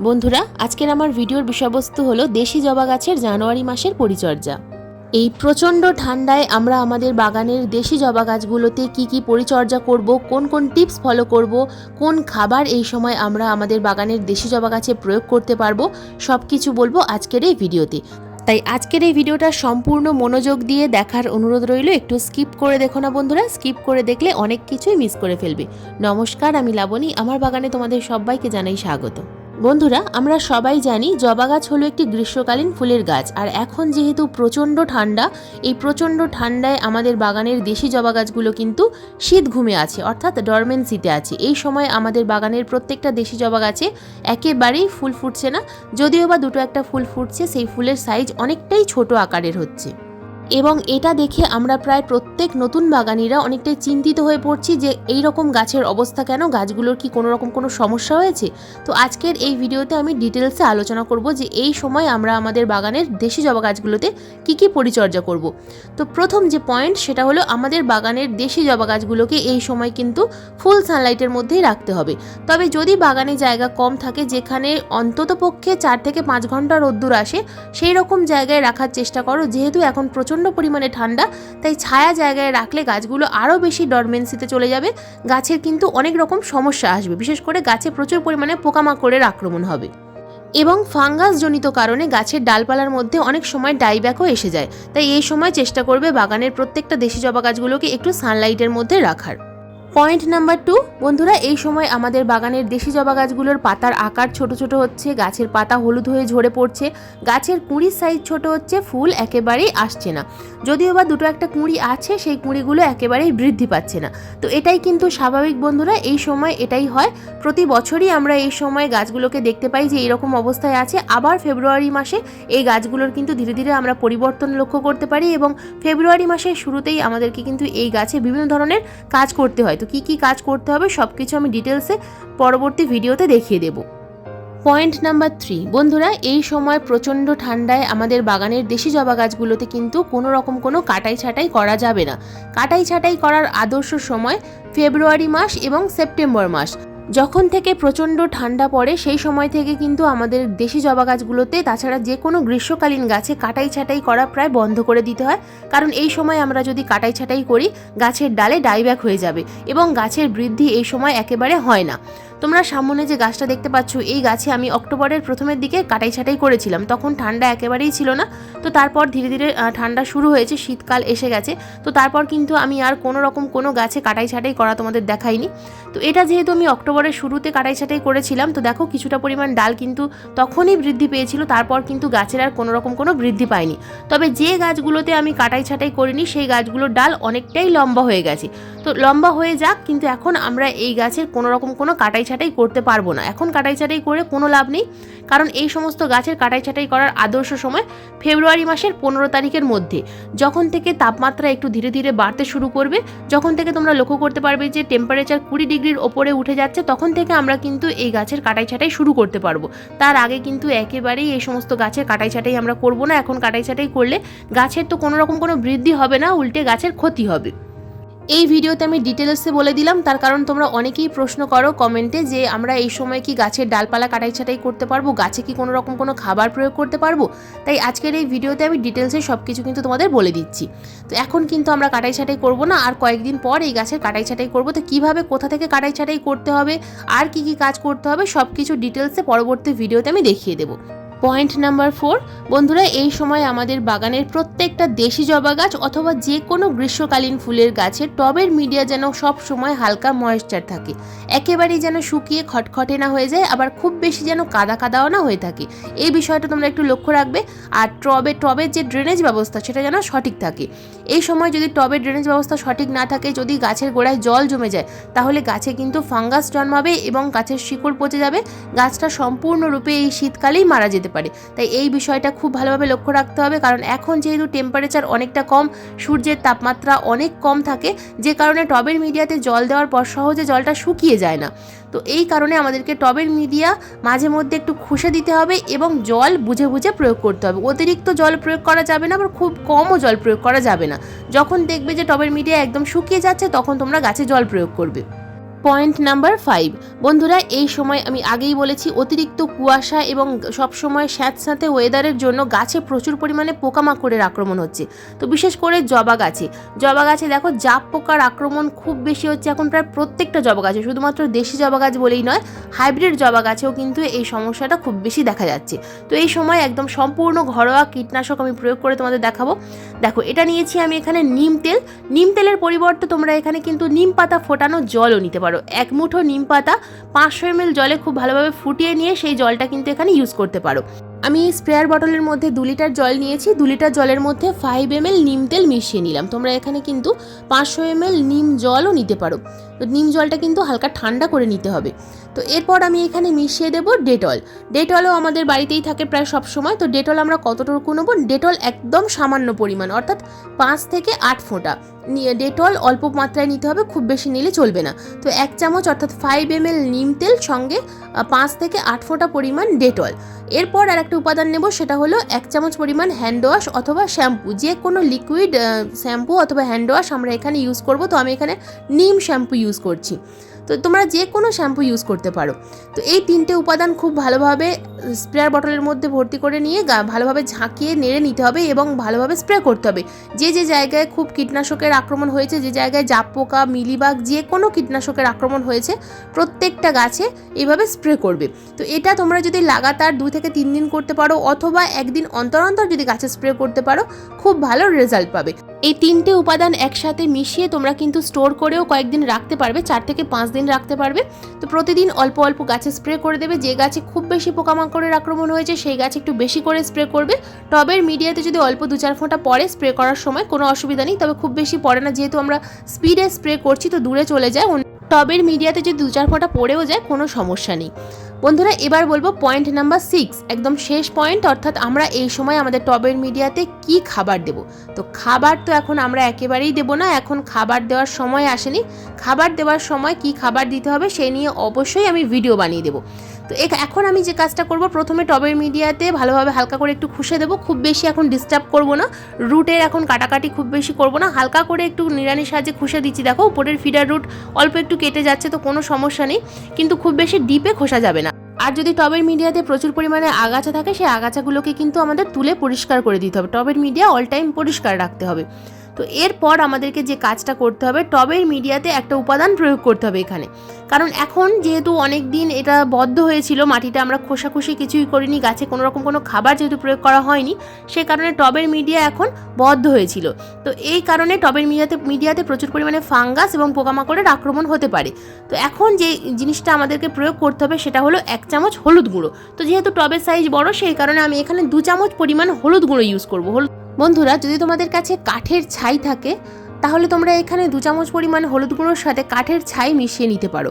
বন্ধুরা, আজকের আমার ভিডিওর বিষয়বস্তু হলো দেশি জবা গাছের জানুয়ারি মাসের পরিচর্যা। এই প্রচণ্ড ঠান্ডায় আমরা আমাদের বাগানের দেশি জবা গাছগুলোতে কি পরিচর্যা করব, কোন কোন টিপস ফলো করব, কোন খাবার এই সময় আমরা আমাদের বাগানের দেশি জবা গাছে প্রয়োগ করতে পারবো, সব কিছু বলবো আজকের এই ভিডিওতে। তাই আজকের এই ভিডিওটা সম্পূর্ণ মনোযোগ দিয়ে দেখার অনুরোধ রইল। একটু স্কিপ করে দেখো না বন্ধুরা, স্কিপ করে দেখলে অনেক কিছুই মিস করে ফেলবে। নমস্কার, আমি লাবণী, আমার বাগানে তোমাদের সবাইকে জানাই স্বাগত। বন্ধুরা, আমরা সবাই জানি জবা গাছ হলো একটি গ্রীষ্মকালীন ফুলের গাছ। আর এখন যেহেতু প্রচণ্ড ঠান্ডা, এই প্রচণ্ড ঠান্ডায় আমাদের বাগানের দেশি জবা গাছগুলো কিন্তু শীত ঘুমে আছে, অর্থাৎ ডরমেন্সিতে আছে। এই সময় আমাদের বাগানের প্রত্যেকটা দেশি জবা গাছে একেবারেই ফুল ফুটছে না, যদিও বা দুটো একটা ফুল ফুটছে, সেই ফুলের সাইজ অনেকটাই ছোট আকারের হচ্ছে। এবং এটা দেখে আমরা প্রায় প্রত্যেক নতুন বাগানিরা অনেকটাই চিন্তিত হয়ে পড়ছি যে এই রকম গাছের অবস্থা কেন, গাছগুলোর কি কোনো রকম কোনো সমস্যা হয়েছে। তো আজকের এই ভিডিওতে আমি ডিটেলসে আলোচনা করব যে এই সময় আমরা আমাদের বাগানের দেশি জবা গাছগুলোতে কি পরিচর্যা করব। তো প্রথম যে পয়েন্ট সেটা হলো আমাদের বাগানের দেশি জবা গাছগুলোকে এই সময় কিন্তু ফুল সানলাইটের মধ্যেই রাখতে হবে। তবে যদি বাগানে জায়গা কম থাকে, যেখানে অন্তত পক্ষে 4 থেকে 5 ঘন্টা রোদ্দুর আসে, সেই রকম জায়গায় রাখার চেষ্টা করো। যেহেতু এখন প্রচণ্ড পরিমাণে ঠান্ডা, তাই ছায়া জায়গায় রাখলে গাছগুলো আরও বেশি ডরমেন্সিতে চলে যাবে। গাছের কিন্তু অনেক রকম সমস্যা আসবে, বিশেষ করে গাছে প্রচুর পরিমাণে পোকামাকড়ের আক্রমণ হবে এবং ফাঙ্গাস জনিত কারণে গাছের ডালপালার মধ্যে অনেক সময় ডাইব্যাকও এসে যায়। তাই এই সময় চেষ্টা করবে বাগানের প্রত্যেকটা দেশি জবা গাছগুলোকে একটু সানলাইটের মধ্যে রাখার। পয়েন্ট নাম্বার 2, বন্ধুরা, এই সময় আমাদের বাগানের দেশি জবা গাছগুলোর পাতার আকার ছোট ছোট হচ্ছে, গাছের পাতা হলুদ হয়ে ঝরে পড়ছে, গাছের কুঁড়ির সাইজ ছোট হচ্ছে, ফুল একেবারেই আসছে না। যদিও বা দুটো একটা কুঁড়ি আছে, সেই কুঁড়িগুলো একেবারেই বৃদ্ধি পাচ্ছে না। তো এটাই কিন্তু স্বাভাবিক বন্ধুরা, এই সময় এটাই হয়। প্রতি বছরই আমরা এই সময় গাছগুলোকে দেখতে পাই যে এরকম অবস্থায় আছে। আবার ফেব্রুয়ারি মাসে এই গাছগুলোর কিন্তু ধীরে ধীরে আমরা পরিবর্তন লক্ষ্য করতে পারি এবং ফেব্রুয়ারি মাসের শুরুতেই আমাদেরকে কিন্তু এই গাছে বিভিন্ন ধরনের কাজ করতে হয়। তো কি কাজ করতে হবে সব কিছু আমি ডিটেলসে পরবর্তী ভিডিওতে দেখিয়ে দেব। পয়েন্ট নাম্বার 3, বন্ধুরা, এই সময় প্রচণ্ড ঠান্ডায় আমাদের বাগানের দেশি জবা গাছগুলোতে কিন্তু কোনো রকম কোনো কাটাই ছাঁটাই করা যাবে না। কাটাই ছাঁটাই করার আদর্শ সময় ফেব্রুয়ারি মাস এবং সেপ্টেম্বর মাস। যখন থেকে প্রচণ্ড ঠান্ডা পড়ে সেই সময় থেকে কিন্তু আমাদের দেশি জবা গাছগুলোতে, তাছাড়া যে কোনো গ্রীষ্মকালীন গাছে কাটাই ছাঁটাই করা প্রায় বন্ধ করে দিতে হয়। কারণ এই সময় আমরা যদি কাটাই ছাঁটাই করি, গাছের ডালে ডাইব্যাক হয়ে যাবে এবং গাছের বৃদ্ধি এই সময় একেবারে হয় না। তোমরা সামনে যে গাছটা দেখতে পাচ্ছ, এই গাছে আমি অক্টোবরের প্রথমের দিকে কাটাই ছাঁটাই করেছিলাম, তখন ঠান্ডা একেবারেই ছিল না। তো তারপর ধীরে ধীরে ঠান্ডা শুরু হয়েছে, শীতকাল এসে গেছে। তো তারপর কিন্তু আমি আর কোনো রকম কোনো গাছে কাটাই ছাঁটাই করা তোমাদের দেখাইনি। তো এটা যেহেতু আমি অক্টোবরের শুরুতে কাটাই ছাঁটাই করেছিলাম, তো দেখো কিছুটা পরিমাণ ডাল কিন্তু তখনই বৃদ্ধি পেয়েছিল, তারপর কিন্তু গাছের আর কোনো রকম কোনো বৃদ্ধি পায়নি। তবে যে গাছগুলোতে আমি কাটাই ছাঁটাই করিনি, সেই গাছগুলোর ডাল অনেকটাই লম্বা হয়ে গেছে। তো লম্বা হয়ে যাক, কিন্তু এখন আমরা এই গাছের কোনো রকম কোনো কাটাই ছাঁটাই করতে পারবো না। এখন কাটাই ছাঁটাই করে কোনো লাভ নেই, কারণ এই সমস্ত গাছের কাটাই ছাঁটাই করার আদর্শ সময় ফেব্রুয়ারি মাসের 15 তারিখের মধ্যে, যখন থেকে তাপমাত্রা একটু ধীরে ধীরে বাড়তে শুরু করবে, যখন থেকে তোমরা লক্ষ্য করতে পারবে যে টেম্পারেচার 20 ডিগ্রির ওপরে উঠে যাচ্ছে, তখন থেকে আমরা কিন্তু এই গাছের কাটাই ছাঁটাই শুরু করতে পারবো। তার আগে কিন্তু একেবারেই এই সমস্ত গাছের কাটাই ছাঁটাই আমরা করবো না। এখন কাটাই ছাঁটাই করলে গাছের তো কোনো রকম কোনো বৃদ্ধি হবে না, উল্টে গাছের ক্ষতি হবে। এই ভিডিওতে আমি ডিটেলসে বলে দিলাম, তার কারণ তোমরা অনেকেই প্রশ্ন করো কমেন্টে যে আমরা এই সময় কি গাছের ডালপালা কাটাই ছাঁটাই করতে পারবো, গাছে কি কোনো রকম কোনো খাবার প্রয়োগ করতে পারবো। তাই আজকের এই ভিডিওতে আমি ডিটেলসে সব কিছু কিন্তু তোমাদের বলে দিচ্ছি। তো এখন কিন্তু আমরা কাটাই ছাঁটাই করবো না, আর কয়েকদিন পর এই গাছের কাটাই ছাঁটাই করবো। তো কীভাবে, কোথা থেকে কাটাই ছাঁটাই করতে হবে, আর কি কাজ করতে হবে, সব কিছু ডিটেলসে পরবর্তী ভিডিওতে আমি দেখিয়ে দেবো। পয়েন্ট নাম্বার 4, বন্ধুরা, এই সময় আমাদের বাগানের প্রত্যেকটা দেশি জবা গাছ অথবা যে কোনো গ্রীষ্মকালীন ফুলের গাছের টবের মিডিয়া যেন সব সময় হালকা ময়েশ্চার থাকে, একেবারেই যেন শুকিয়ে খটখটে না হয়ে যায়, আবার খুব বেশি যেন কাদা কাদাও না হয়ে থাকে। এই বিষয়টা তোমরা একটু লক্ষ্য রাখবে। আর টবের যে ড্রেনেজ ব্যবস্থা সেটা যেন সঠিক থাকে। এই সময় যদি টবের ড্রেনেজ ব্যবস্থা সঠিক না থাকে, যদি গাছের গোড়ায় জল জমে যায়, তাহলে গাছে কিন্তু ফাঙ্গাস জন্মাবে এবং গাছের শিকড় পচে যাবে, গাছটা সম্পূর্ণরূপে এই শীতকালেই মারা যেতে পারে। তাই এই বিষয়টা খুব ভালোভাবে লক্ষ্য রাখতে হবে, কারণ এখন যেহেতু টেম্পারেচার অনেকটা কম, সূর্যের তাপমাত্রা অনেক কম থাকে, যে কারণে টবের মিডিয়াতে জল দেওয়ার পর সহজে জলটা শুকিয়ে যায় না। তো এই কারণে আমাদেরকে টবের মিডিয়া মাঝে মধ্যে একটু খুশে দিতে হবে এবং জল বুঝে বুঝে প্রয়োগ করতে হবে। অতিরিক্ত জল প্রয়োগ করা যাবে না, আবার খুব কমও জল প্রয়োগ করা যাবে না। যখন দেখবে যে টবের মিডিয়া একদম শুকিয়ে যাচ্ছে, তখন তোমরা গাছে জল প্রয়োগ করবে। পয়েন্ট নাম্বার 5, বন্ধুরা এই সময় আমি আগেই বলেছি অতিরিক্ত কুয়াশা এবং সবসময় স্যাঁতস্যাঁতে ওয়েদারের জন্য গাছে প্রচুর পরিমাণে পোকামাকড়ের আক্রমণ হচ্ছে। তো বিশেষ করে জবা গাছে দেখো জাপ পোকার আক্রমণ খুব বেশি হচ্ছে এখন প্রায় প্রত্যেকটা জবা গাছে, শুধুমাত্র দেশি জবা গাছ বলেই নয়, হাইব্রিড জবা গাছেও কিন্তু এই সমস্যাটা খুব বেশি দেখা যাচ্ছে। তো এই সময় একদম সম্পূর্ণ ঘরোয়া কীটনাশক আমি প্রয়োগ করে তোমাদের দেখাবো। দেখো এটা নিয়েছি আমি এখানে নিম তেলের পরিবর্তে তোমরা এখানে কিন্তু নিম পাতা ফোটানো জলও নিতে পারো। এক মুঠো নিম পাতা 500 ml জলে খুব ভালোভাবে ফুটিয়ে নিয়ে সেই জলটা কিন্তু এখানে ইউজ করতে পারো। আমি স্প্রেয়ার বটলের মধ্যে 2 লিটার জল নিয়েছি, 2 লিটার জলের মধ্যে 5 ml নিম তেল মিশিয়ে নিলাম। তোমরা এখানে কিন্তু 500 ml নিম জলও নিতে পারো। তো নিম জলটা কিন্তু হালকা ঠান্ডা করে নিতে হবে। তো এরপর আমি এখানে মিশিয়ে দেবো ডেটলও আমাদের বাড়িতেই থাকে প্রায় সব সময়। তো ডেটল আমরা কতটুকু নেবো, ডেটল একদম সামান্য পরিমাণ, অর্থাৎ 5 থেকে 8 ফোঁটা ডেটল অল্প মাত্রায় নিতে হবে, খুব বেশি নিলে চলবে না। তো 1 চামচ অর্থাৎ 5 ml নিম তেল সঙ্গে 5 থেকে 8 ফোঁটা পরিমাণ ডেটল। এরপর আর একটা উপাদান নেব, সেটা হলো 1 চামচ পরিমাণ হ্যান্ড ওয়াশ অথবা শ্যাম্পু, যে কোনো লিকুইড শ্যাম্পু অথবা হ্যান্ড ওয়াশ আমরা এখানে ইউজ করব। তো আমি এখানে নিম শ্যাম্পু ইউজ করছি, তো তোমরা যে কোনো শ্যাম্পু ইউজ করতে পারো। তো এই 3টে উপাদান খুব ভালোভাবে স্প্রেয়ার বটলের মধ্যে ভর্তি করে নিয়ে ভালোভাবে ঝাঁকিয়ে নেড়ে নিতে হবে এবং ভালোভাবে স্প্রে করতে হবে। যে জায়গায় খুব কীটনাশকের আক্রমণ হয়েছে, যে জায়গায় জাপ পোকা, মিলিবাগ, যে কোনো কীটনাশকের আক্রমণ হয়েছে, প্রত্যেকটা গাছে এইভাবে স্প্রে করবে। তো এটা তোমরা যদি লাগাতার 2 থেকে 3 দিন করতে পারো অথবা একদিন অন্তর অন্তর যদি গাছে স্প্রে করতে পারো, খুব ভালো রেজাল্ট পাবে। এই 3টে উপাদান একসাথে মিশিয়ে তোমরা কিন্তু স্টোর করেও কয়েকদিন রাখতে পারবে, 4 থেকে 5 দিন রাখতে পারবে। তো প্রতিদিন অল্প অল্প গাছে স্প্রে করে দেবে। যে গাছে খুব বেশি পোকামাকড়ের আক্রমণ হয়েছে সেই গাছে একটু বেশি করে স্প্রে করবে। টবের মিডিয়াতে যদি অল্প 2-4 ফোঁটা পরে স্প্রে করার সময় কোনো অসুবিধা নেই, তবে খুব বেশি পড়ে না, যেহেতু আমরা স্পিডে স্প্রে করছি তো দূরে চলে যায়। টবের মিডিয়াতে যদি 2-4 ফোঁটা পড়েও যায় কোনো সমস্যা নেই। বন্ধুরা এবার বলবো পয়েন্ট নাম্বার 6, একদম শেষ পয়েন্ট, অর্থাৎ আমরা এই সময় আমাদের টবের মিডিয়াতে কি খাবার দেব। তো খাবার তো এখন আমরা একেবারেই দেব না, এখন খাবার দেওয়ার সময় আসেনি। খাবার দেওয়ার সময় কি খাবার দিতে হবে সেই নিয়ে অবশ্যই আমি ভিডিও বানিয়ে দেবো। তো এখন আমি যে কাজটা করব, প্রথমে টবের মিডিয়াতে ভালোভাবে হালকা করে একটু খুশে দেবো, খুব বেশি এখন ডিস্টার্ব করব না, রুটের এখন কাটাকাটি খুব বেশি করব না, হালকা করে একটু নিড়ানির সাহায্যে খুশে দিচ্ছি। দেখো উপরের ফিডার রুট অল্প একটু কেটে যাচ্ছে, তো কোনো সমস্যা নেই, কিন্তু খুব বেশি ডিপে খোসা যাবে না। আর যদি টবের মিডিয়াতে প্রচুর পরিমাণে আগাছা থাকে, সেই আগাছাগুলোকে কিন্তু আমাদের তুলে পরিষ্কার করে দিতে হবে। টবের মিডিয়া অল টাইম পরিষ্কার রাখতে হবে। তো এরপর আমাদেরকে যে কাজটা করতে হবে, টবের মিডিয়াতে একটা উপাদান প্রয়োগ করতে হবে এখানে, কারণ এখন যেহেতু অনেক দিন এটা বদ্ধ হয়েছিল, মাটিটা আমরা খোসাখুশি কিছুই করিনি, গাছে কোনো রকম কোনো খাবার যেহেতু প্রয়োগ করা হয়নি, সে কারণে টবের মিডিয়া এখন বদ্ধ হয়েছিল। তো এই কারণে টবের মিডিয়াতে প্রচুর পরিমাণে ফাঙ্গাস এবং পোকামাকড়ের আক্রমণ হতে পারে। তো এখন যে জিনিসটা আমাদেরকে প্রয়োগ করতে হবে সেটা হলো 1 চামচ হলুদ গুঁড়ো। তো যেহেতু টবের সাইজ বড়, সেই কারণে আমি এখানে 2 চামচ পরিমাণ হলুদ গুঁড়ো ইউজ করবো। বন্ধুরা যদি তোমাদের কাছে কাঠের ছাই থাকে, তাহলে তোমরা এখানে 2 চামচ পরিমাণ হলুদ গুঁড়োর সাথে কাঠের ছাই মিশিয়ে নিতে পারো।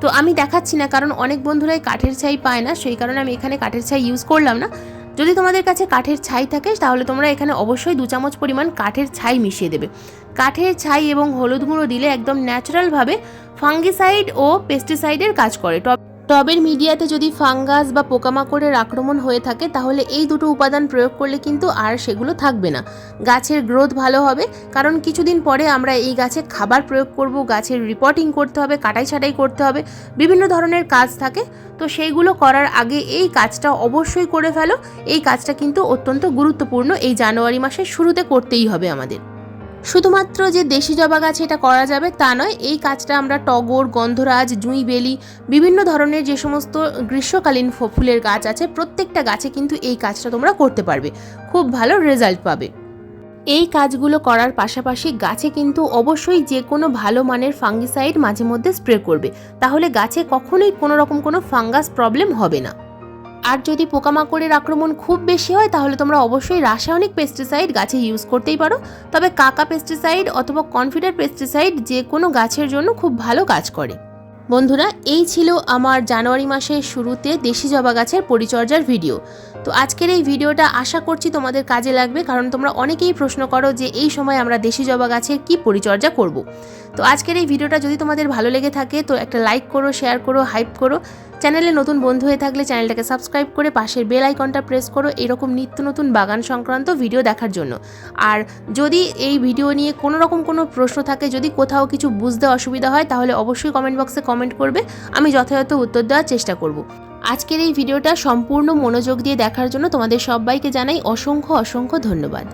তো আমি দেখাচ্ছি না, কারণ অনেক বন্ধুরাই কাঠের ছাই পায় না, সেই কারণে আমি এখানে কাঠের ছাই ইউজ করলাম না। যদি তোমাদের কাছে কাঠের ছাই থাকে তাহলে তোমরা এখানে অবশ্যই 2 চামচ পরিমাণ কাঠের ছাই মিশিয়ে দেবে। কাঠের ছাই এবং হলুদ গুঁড়ো দিলে একদম ন্যাচারালভাবে ফাঙ্গিসাইড ও পেস্টিসাইডের কাজ করে। টবের মিডিয়াতে যদি ফাঙ্গাস বা পোকামাকড়ের আক্রমণ হয়ে থাকে, তাহলে এই দুটো উপাদান প্রয়োগ করলে কিন্তু আর সেগুলো থাকবে না, গাছের গ্রোথ ভালো হবে। কারণ কিছুদিন পরে আমরা এই গাছে খাবার প্রয়োগ করব, গাছের রিপোর্টিং করতে হবে, কাটাই ছাটাই করতে হবে, বিভিন্ন ধরনের কাজ থাকে। তো সেইগুলো করার আগে এই কাজটা অবশ্যই করে ফেলো। এই কাজটা কিন্তু অত্যন্ত গুরুত্বপূর্ণ, এই জানুয়ারি মাসের শুরুতে করতেই হবে আমাদের। শুধুমাত্র যে দেশি জবা গাছে এটা করা যাবে তা নয়, এই কাজটা আমরা টগর, গন্ধরাজ, জুঁই বেলি, বিভিন্ন ধরনের যে সমস্ত গ্রীষ্মকালীন ফুলের গাছ আছে, প্রত্যেকটা গাছে কিন্তু এই কাজটা তোমরা করতে পারবে, খুব ভালো রেজাল্ট পাবে। এই কাজগুলো করার পাশাপাশি গাছে কিন্তু অবশ্যই যে কোনো ভালো মানের ফাঙ্গিসাইড মাঝে মধ্যে স্প্রে করবে, তাহলে গাছে কখনোই কোনো রকম কোনো ফাঙ্গাস প্রবলেম হবে না। আর যদি পোকামাকড়ের আক্রমণ খুব বেশি হয়, তাহলে তোমরা অবশ্যই রাসায়নিক পেস্টিসাইড গাছে ইউজ করতেই পারো, তবে কাকা পেস্টিসাইড অথবা কনফিডার পেস্টিসাইড যে কোনো গাছের জন্য খুব ভালো কাজ করে। বন্ধুরা এই ছিল আমার জানুয়ারি মাসের শুরুতে দেশি জবা গাছের পরিচর্যার ভিডিও। তো আজকের এই ভিডিওটা আশা করছি তোমাদের কাজে লাগবে, কারণ তোমরা অনেকেই প্রশ্ন করো যে এই সময় আমরা দেশি জবা গাছের কি পরিচর্যা করব। তো আজকের এই ভিডিওটা যদি তোমাদের ভালো লেগে থাকে তো একটা লাইক করো, শেয়ার করো, হাইপ করো। চ্যানেলে নতুন বন্ধু হয়ে থাকলে চ্যানেলটাকে সাবস্ক্রাইব করে পাশের বেল আইকনটা প্রেস করো এরকম নিত্য নতুন বাগান সংক্রান্ত ভিডিও দেখার জন্য। আর যদি এই ভিডিও নিয়ে কোনো রকম কোনো প্রশ্ন থাকে, যদি কোথাও কিছু বুঝতে অসুবিধা হয়, তাহলে অবশ্যই কমেন্ট বক্সে কমেন্ট করবে, আমি যথাযথ উত্তর দেওয়ার চেষ্টা করব। আজকের এই ভিডিওটা সম্পূর্ণ মনোযোগ দিয়ে দেখার জন্য তোমাদের সবাইকে জানাই অসংখ্য অসংখ্য ধন্যবাদ।